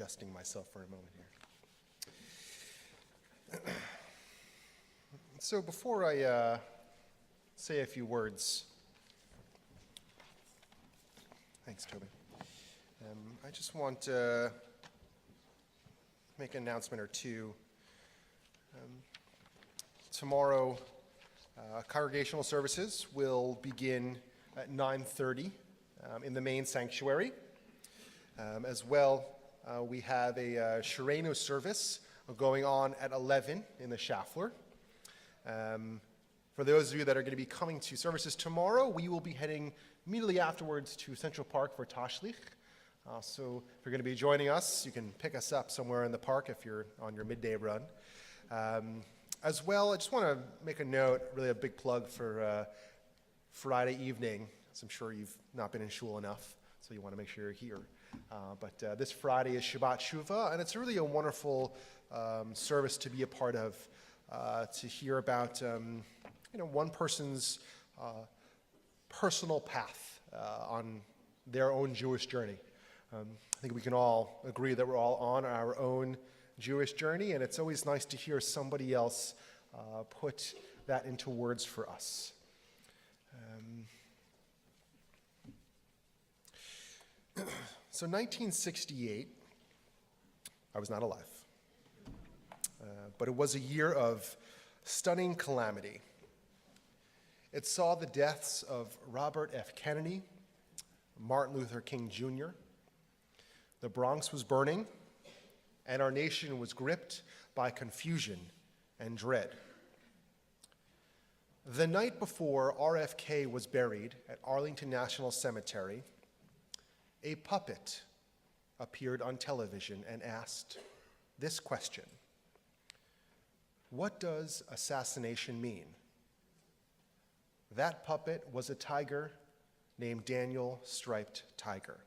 adjusting myself for a moment here. So before I say a few words, thanks, Toby. I just want to make an announcement or two. Tomorrow, congregational services will begin at 9:30 in the main sanctuary. As well, we have a Shireno service going on at 11 in the Schaffler. For those of you that are going to be coming to services tomorrow, we will be heading immediately afterwards to Central Park for Tashlich. So if you're going to be joining us, you can pick us up somewhere in the park if you're on your midday run. As well, I just want to make a note, really a big plug for Friday evening, as I'm sure you've not been in shul enough, so you want to make sure you're here. But this Friday is Shabbat Shuvah, and it's really a wonderful service to be a part of, to hear about one person's personal path on their own Jewish journey. I think we can all agree that we're all on our own Jewish journey, and it's always nice to hear somebody else put that into words for us. So 1968, I was not alive, but it was a year of stunning calamity. It saw the deaths of Robert F. Kennedy, Martin Luther King Jr. The Bronx was burning, and our nation was gripped by confusion and dread. The night before RFK was buried at Arlington National Cemetery, a puppet appeared on television and asked this question: what does assassination mean? That puppet was a tiger named Daniel Striped Tiger,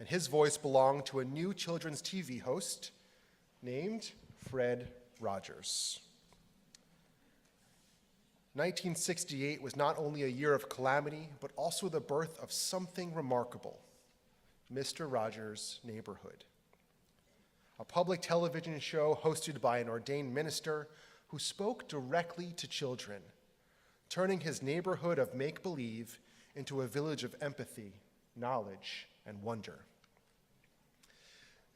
and his voice belonged to a new children's TV host named Fred Rogers. 1968 was not only a year of calamity, but also the birth of something remarkable: Mr. Rogers' Neighborhood, a public television show hosted by an ordained minister who spoke directly to children, turning his neighborhood of make-believe into a village of empathy, knowledge, and wonder.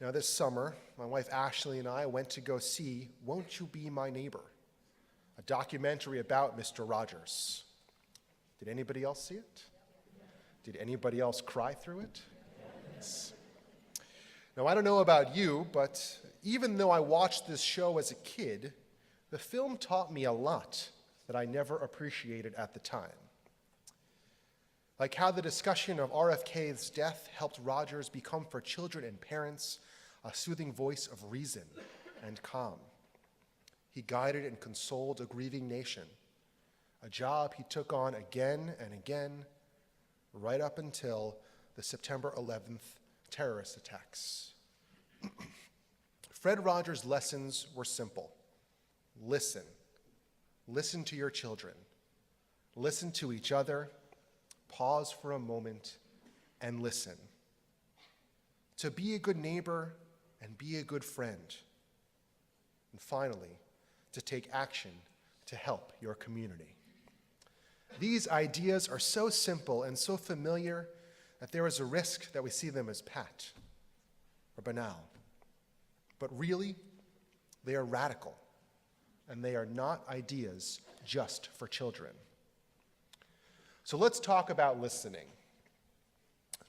Now this summer, my wife Ashley and I went to go see Won't You Be My Neighbor, a documentary about Mr. Rogers. Did anybody else see it? Did anybody else cry through it? Yes. Now, I don't know about you, but even though I watched this show as a kid, the film taught me a lot that I never appreciated at the time. Like how the discussion of RFK's death helped Rogers become for children and parents a soothing voice of reason and calm. He guided and consoled a grieving nation, a job he took on again and again, right up until the September 11th terrorist attacks. Fred Rogers' lessons were simple. Listen. Listen to your children. Listen to each other. Pause for a moment and listen. To be a good neighbor and be a good friend. And finally, to take action to help your community. These ideas are so simple and so familiar that there is a risk that we see them as pat or banal. But really, they are radical, and they are not ideas just for children. So let's talk about listening.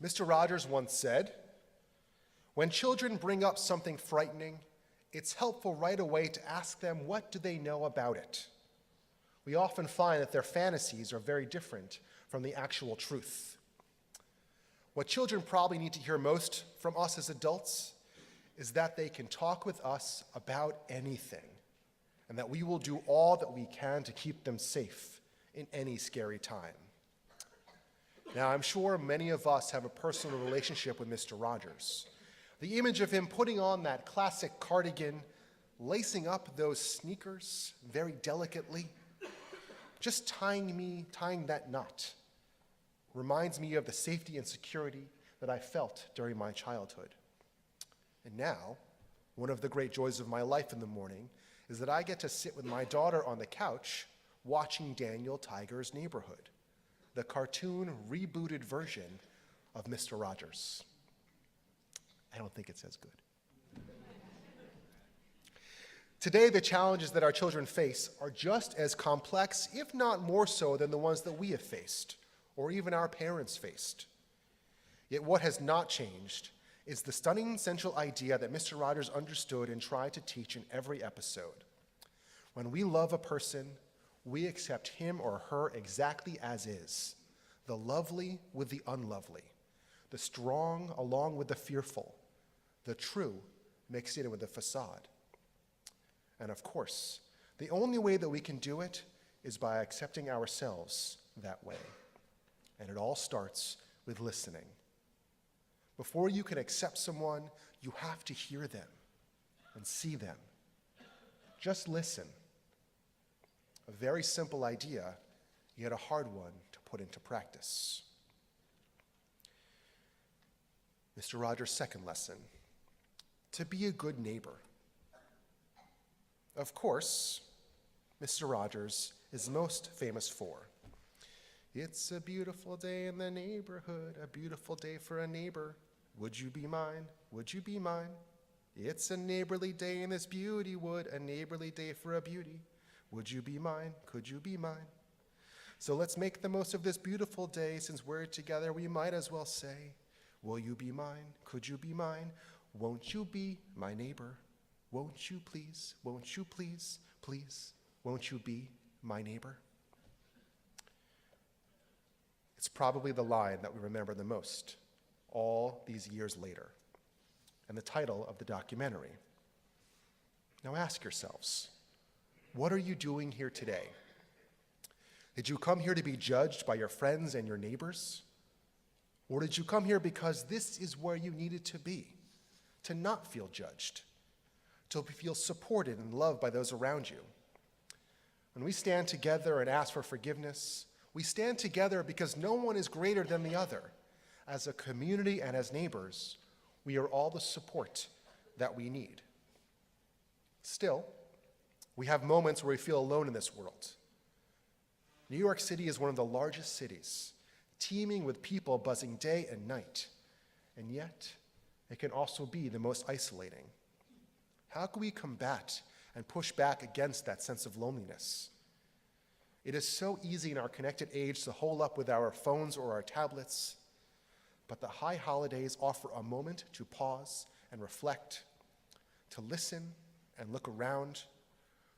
Mr. Rogers once said, "When children bring up something frightening, it's helpful right away to ask them what do they know about it. We often find that their fantasies are very different from the actual truth." What children probably need to hear most from us as adults is that they can talk with us about anything, and that we will do all that we can to keep them safe in any scary time. Now, I'm sure many of us have a personal relationship with Mr. Rogers. The image of him putting on that classic cardigan, lacing up those sneakers very delicately, just tying that knot, reminds me of the safety and security that I felt during my childhood. And now, one of the great joys of my life in the morning is that I get to sit with my daughter on the couch watching Daniel Tiger's Neighborhood, the cartoon rebooted version of Mr. Rogers. I don't think it's as good. Today, the challenges that our children face are just as complex, if not more so, than the ones that we have faced, or even our parents faced. Yet what has not changed is the stunning central idea that Mr. Rogers understood and tried to teach in every episode. When we love a person, we accept him or her exactly as is, the lovely with the unlovely, the strong along with the fearful, the true mixed in with the facade. And of course, the only way that we can do it is by accepting ourselves that way. And it all starts with listening. Before you can accept someone, you have to hear them and see them. Just listen. A very simple idea, yet a hard one to put into practice. Mr. Rogers' second lesson, to be a good neighbor. Of course, Mr. Rogers is most famous for, "It's a beautiful day in the neighborhood, a beautiful day for a neighbor. Would you be mine? Would you be mine? It's a neighborly day in this beauty wood, a neighborly day for a beauty. Would you be mine? Could you be mine? So let's make the most of this beautiful day. Since we're together, we might as well say, will you be mine? Could you be mine? Won't you be my neighbor? Won't you please? Won't you please? Please, won't you be my neighbor?" It's probably the line that we remember the most all these years later, and the title of the documentary. Now ask yourselves, what are you doing here today? Did you come here to be judged by your friends and your neighbors? Or did you come here because this is where you needed to be, to not feel judged, to feel supported and loved by those around you? When we stand together and ask for forgiveness, we stand together because no one is greater than the other. As a community and as neighbors, we are all the support that we need. Still, we have moments where we feel alone in this world. New York City is one of the largest cities, teeming with people buzzing day and night, and yet it can also be the most isolating. How can we combat and push back against that sense of loneliness? It is so easy in our connected age to hole up with our phones or our tablets, but the high holidays offer a moment to pause and reflect, to listen and look around,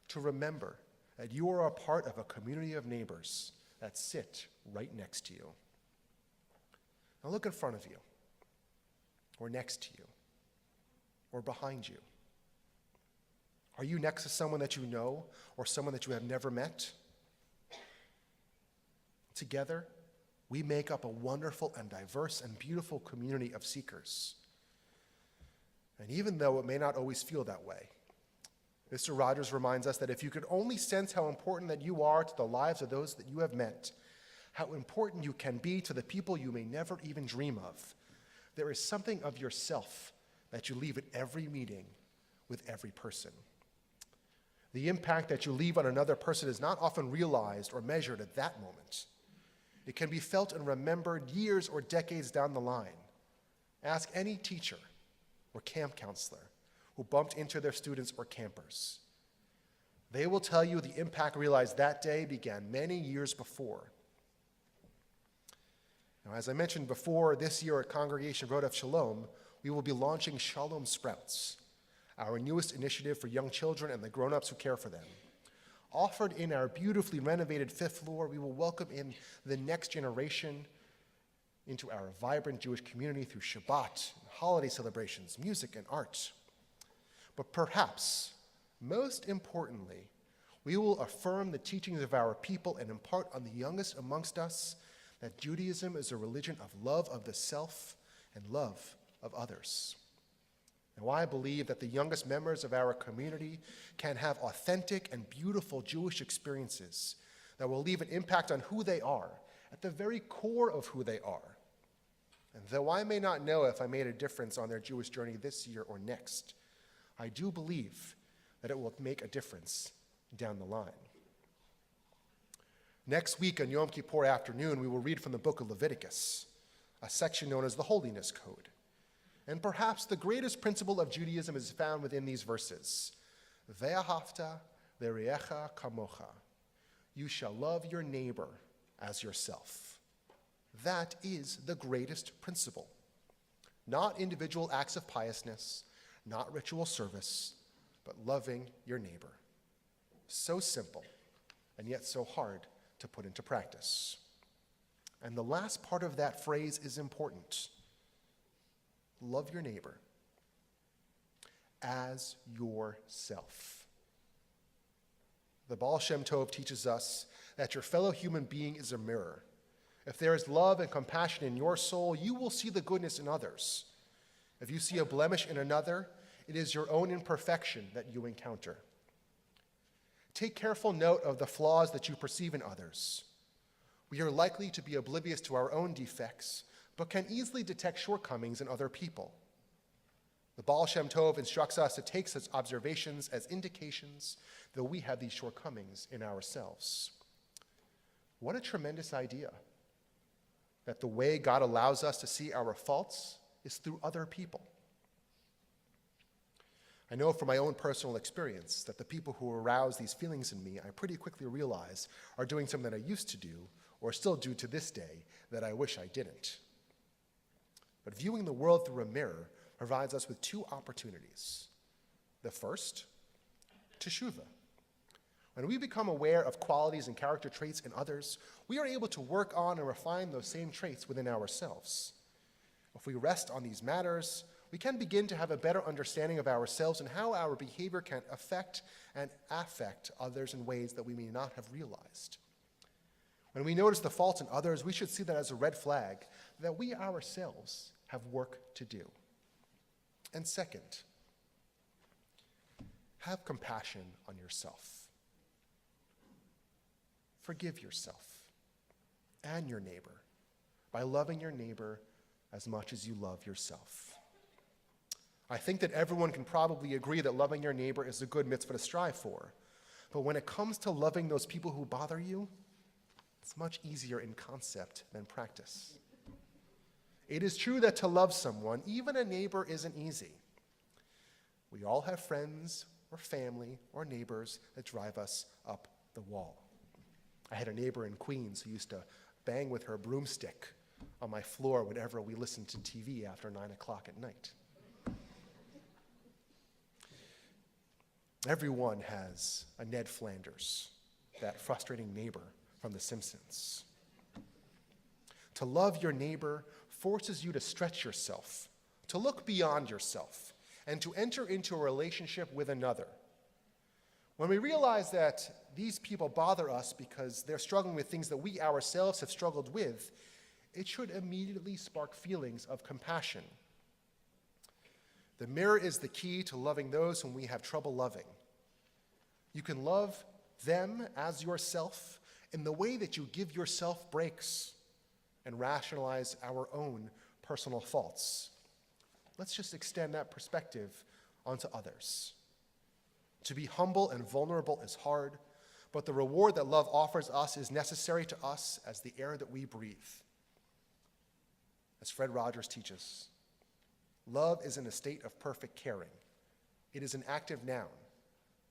to remember that you are a part of a community of neighbors that sit right next to you. Now look in front of you, or next to you, or behind you. Are you next to someone that you know or someone that you have never met? Together, we make up a wonderful and diverse and beautiful community of seekers. And even though it may not always feel that way, Mr. Rogers reminds us that if you could only sense how important that you are to the lives of those that you have met, how important you can be to the people you may never even dream of, there is something of yourself that you leave at every meeting with every person. The impact that you leave on another person is not often realized or measured at that moment. It can be felt and remembered years or decades down the line. Ask any teacher or camp counselor who bumped into their students or campers. They will tell you the impact realized that day began many years before. Now, as I mentioned before, this year at Congregation Road of Shalom, we will be launching Shalom Sprouts, our newest initiative for young children and the grown-ups who care for them. Offered in our beautifully renovated 5th floor, we will welcome in the next generation into our vibrant Jewish community through Shabbat, holiday celebrations, music, and art. But perhaps, most importantly, we will affirm the teachings of our people and impart on the youngest amongst us that Judaism is a religion of love of the self and love of others. Now, I believe that the youngest members of our community can have authentic and beautiful Jewish experiences that will leave an impact on who they are, at the very core of who they are. And though I may not know if I made a difference on their Jewish journey this year or next, I do believe that it will make a difference down the line. Next week on Yom Kippur afternoon, we will read from the book of Leviticus, a section known as the Holiness Code. And perhaps the greatest principle of Judaism is found within these verses. Ve'ahavta l're'echa kamocha. You shall love your neighbor as yourself. That is the greatest principle. Not individual acts of piousness, not ritual service, but loving your neighbor. So simple, and yet so hard to put into practice. And the last part of that phrase is important. Love your neighbor as yourself. The Baal Shem Tov teaches us that your fellow human being is a mirror. If there is love and compassion in your soul, you will see the goodness in others. If you see a blemish in another, it is your own imperfection that you encounter. Take careful note of the flaws that you perceive in others. We are likely to be oblivious to our own defects, but can easily detect shortcomings in other people. The Baal Shem Tov instructs us to take such observations as indications that we have these shortcomings in ourselves. What a tremendous idea, that the way God allows us to see our faults is through other people. I know from my own personal experience that the people who arouse these feelings in me, I pretty quickly realize are doing something that I used to do, or still do to this day, that I wish I didn't. But viewing the world through a mirror provides us with two opportunities. The first, teshuvah. When we become aware of qualities and character traits in others, we are able to work on and refine those same traits within ourselves. If we rest on these matters, we can begin to have a better understanding of ourselves and how our behavior can affect and affect others in ways that we may not have realized. When we notice the faults in others, we should see that as a red flag that we ourselves have work to do. And second, have compassion on yourself. Forgive yourself and your neighbor by loving your neighbor as much as you love yourself. I think that everyone can probably agree that loving your neighbor is a good mitzvah to strive for. But when it comes to loving those people who bother you, it's much easier in concept than practice. It is true that to love someone, even a neighbor, isn't easy. We all have friends or family or neighbors that drive us up the wall. I had a neighbor in Queens who used to bang with her broomstick on my floor whenever we listened to TV after 9 o'clock at night. Everyone has a Ned Flanders, that frustrating neighbor from The Simpsons. To love your neighbor forces you to stretch yourself, to look beyond yourself, and to enter into a relationship with another. When we realize that these people bother us because they're struggling with things that we ourselves have struggled with, it should immediately spark feelings of compassion. The mirror is the key to loving those whom we have trouble loving. You can love them as yourself in the way that you give yourself breaks and rationalize our own personal faults. Let's just extend that perspective onto others. To be humble and vulnerable is hard, but the reward that love offers us is necessary to us as the air that we breathe. As Fred Rogers teaches, love is in a state of perfect caring. It is an active noun,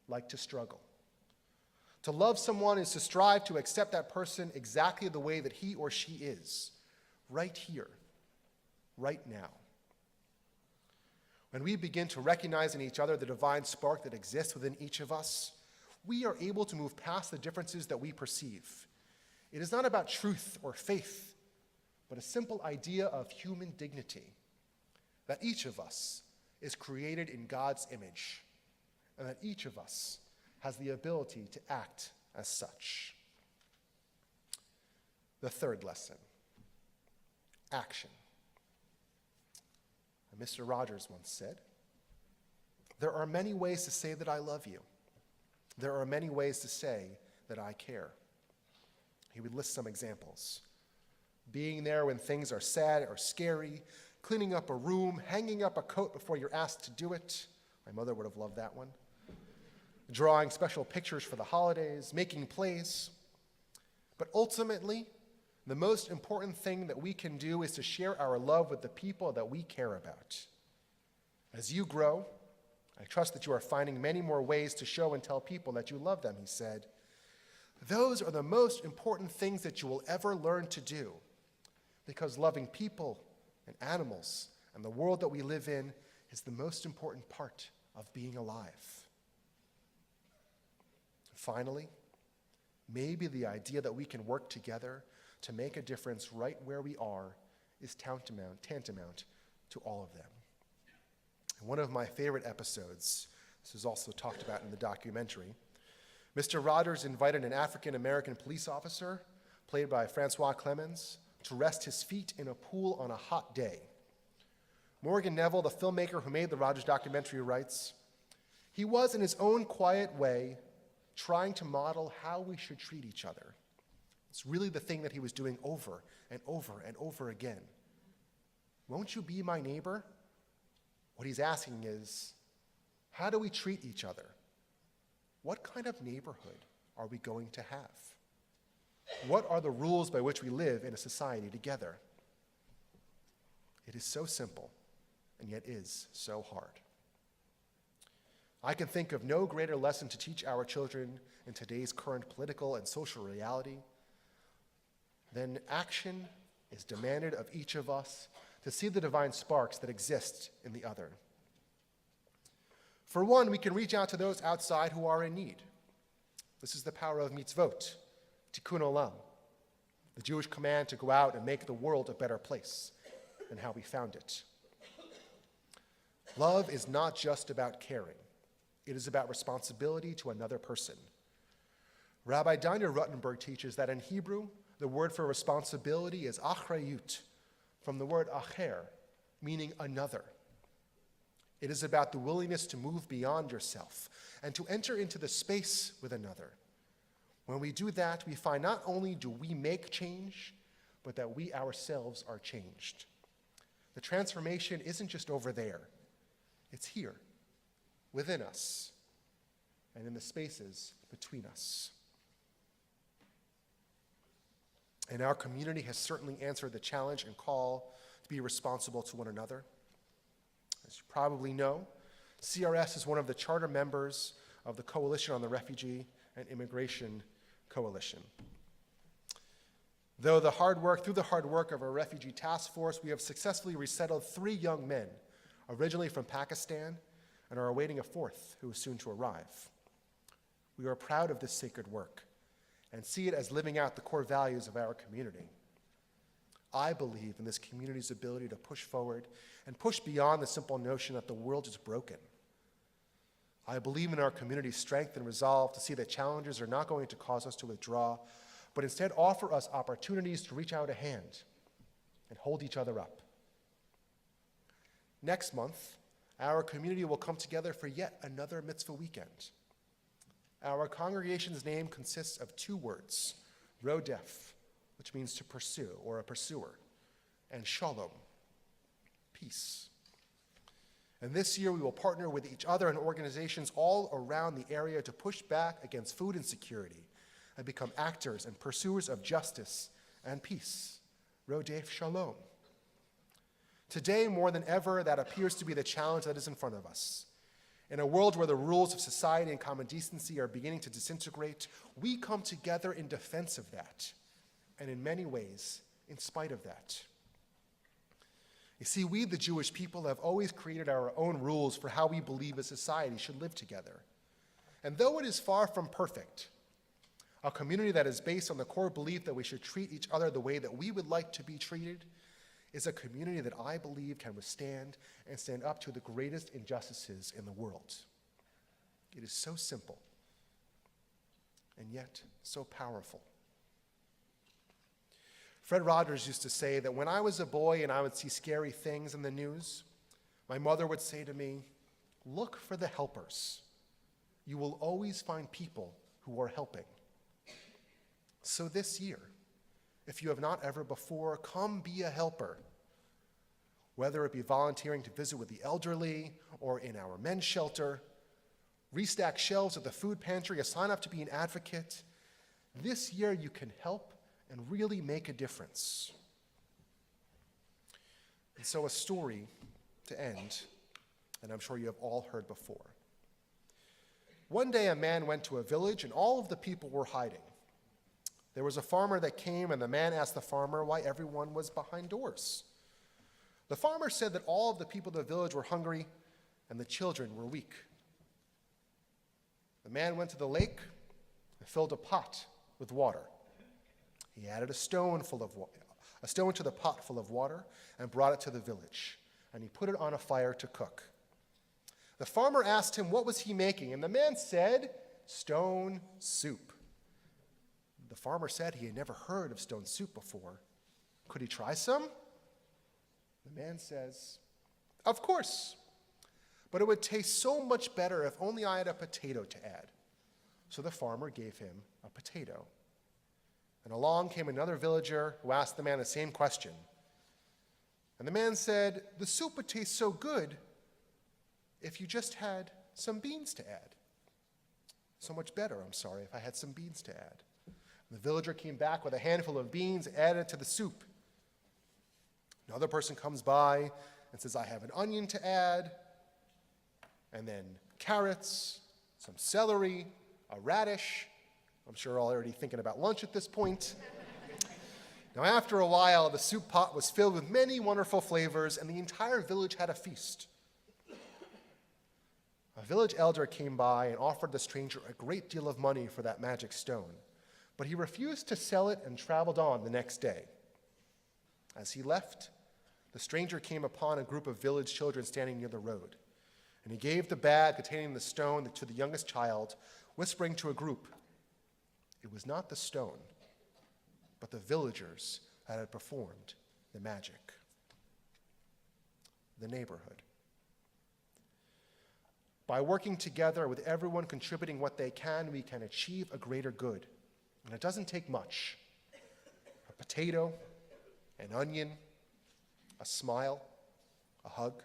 like to struggle. To love someone is to strive to accept that person exactly the way that he or she is, right here, right now. When we begin to recognize in each other the divine spark that exists within each of us, we are able to move past the differences that we perceive. It is not about truth or faith, but a simple idea of human dignity, that each of us is created in God's image, and that each of us has the ability to act as such. The third lesson, action. Mr. Rogers once said, "There are many ways to say that I love you. There are many ways to say that I care." He would list some examples. being there when things are sad or scary, cleaning up a room, hanging up a coat before you're asked to do it. My mother would have loved that one. Drawing special pictures for the holidays, making plays. But ultimately, the most important thing that we can do is to share our love with the people that we care about. As you grow, I trust that you are finding many more ways to show and tell people that you love them, he said. Those are the most important things that you will ever learn to do, because loving people and animals and the world that we live in is the most important part of being alive. Finally, maybe the idea that we can work together to make a difference right where we are is tantamount to all of them. In one of my favorite episodes, this is also talked about in the documentary, Mr. Rogers invited an African-American police officer, played by Francois Clemens, to rest his feet in a pool on a hot day. Morgan Neville, the filmmaker who made the Rogers documentary, writes, "He was, in his own quiet way, trying to model how we should treat each other. It's really the thing that he was doing over and over and over again. Won't you be my neighbor?" What he's asking is, how do we treat each other? What kind of neighborhood are we going to have? What are the rules by which we live in a society together? It is so simple, and yet is so hard. I can think of no greater lesson to teach our children in today's current political and social reality than action is demanded of each of us to see the divine sparks that exist in the other. For one, we can reach out to those outside who are in need. This is the power of mitzvot, tikkun olam, the Jewish command to go out and make the world a better place than how we found it. Love is not just about caring. It is about responsibility to another person. Rabbi Daniel Ruttenberg teaches that in Hebrew, the word for responsibility is achrayut, from the word acher, meaning another. It is about the willingness to move beyond yourself and to enter into the space with another. When we do that, we find not only do we make change, but that we ourselves are changed. The transformation isn't just over there. It's here, within us, and in the spaces between us. And our community has certainly answered the challenge and call to be responsible to one another. As you probably know, CRS is one of the charter members of the Coalition on the Refugee and Immigration Coalition. Through the hard work of our refugee task force, we have successfully resettled 3 young men, originally from Pakistan, and are awaiting a 4th who is soon to arrive. We are proud of this sacred work and see it as living out the core values of our community. I believe in this community's ability to push forward and push beyond the simple notion that the world is broken. I believe in our community's strength and resolve to see that challenges are not going to cause us to withdraw, but instead offer us opportunities to reach out a hand and hold each other up. Next month, our community will come together for yet another mitzvah weekend. Our congregation's name consists of 2 words, rodef, which means to pursue or a pursuer, and shalom, peace. And this year we will partner with each other and organizations all around the area to push back against food insecurity and become actors and pursuers of justice and peace, rodef shalom. Today, more than ever, that appears to be the challenge that is in front of us. In a world where the rules of society and common decency are beginning to disintegrate, we come together in defense of that, and in many ways, in spite of that. You see, we, the Jewish people, have always created our own rules for how we believe a society should live together. And though it is far from perfect, a community that is based on the core belief that we should treat each other the way that we would like to be treated is a community that I believe can withstand and stand up to the greatest injustices in the world. It is so simple, and yet so powerful. Fred Rogers used to say that when I was a boy and I would see scary things in the news, my mother would say to me, "Look for the helpers. You will always find people who are helping." So this year, If you have not ever before, come be a helper. Whether it be volunteering to visit with the elderly or in our men's shelter, restack shelves at the food pantry, or sign up to be an advocate, this year you can help and really make a difference. And so a story to end, and I'm sure you have all heard before. One day a man went to a village and all of the people were hiding. There was a farmer that came, and the man asked the farmer why everyone was behind doors. The farmer said that all of the people of the village were hungry and the children were weak. The man went to the lake and filled a pot with water. He added a stone to the pot full of water and brought it to the village, and he put it on a fire to cook. The farmer asked him what was he making, and the man said, "Stone soup." The farmer said he had never heard of stone soup before. Could he try some? The man says, "Of course, but it would taste so much better if only I had a potato to add." So the farmer gave him a potato. And along came another villager who asked the man the same question. And the man said, "The soup would taste so good if you just had some beans to add. So much better, if I had some beans to add." And the villager came back with a handful of beans, added to the soup. Another person comes by and says, "I have an onion to add," and then carrots, some celery, a radish. I'm sure all already thinking about lunch at this point. Now, after a while, the soup pot was filled with many wonderful flavors, and the entire village had a feast. A village elder came by and offered the stranger a great deal of money for that magic stone, but he refused to sell it and traveled on the next day. As he left, the stranger came upon a group of village children standing near the road, and he gave the bag containing the stone to the youngest child, whispering to a group, it was not the stone, but the villagers that had performed the magic. The neighborhood. By working together with everyone contributing what they can, we can achieve a greater good. And it doesn't take much. A potato, an onion, a smile, a hug.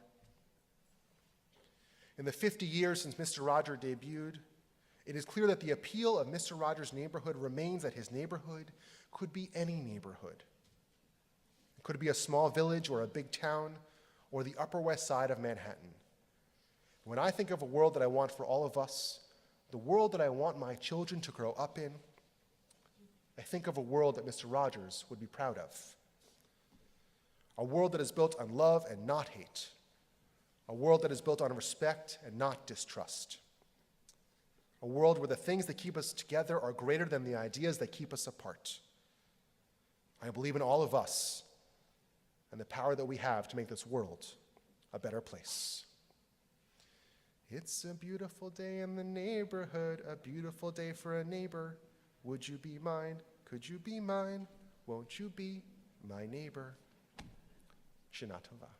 In the 50 years since Mr. Rogers debuted, it is clear that the appeal of Mr. Rogers' neighborhood remains that his neighborhood could be any neighborhood. It could be a small village or a big town or the Upper West Side of Manhattan. When I think of a world that I want for all of us, the world that I want my children to grow up in, I think of a world that Mr. Rogers would be proud of. A world that is built on love and not hate. A world that is built on respect and not distrust. A world where the things that keep us together are greater than the ideas that keep us apart. I believe in all of us and the power that we have to make this world a better place. It's a beautiful day in the neighborhood, a beautiful day for a neighbor. Would you be mine? Could you be mine? Won't you be my neighbor? Shana Tova.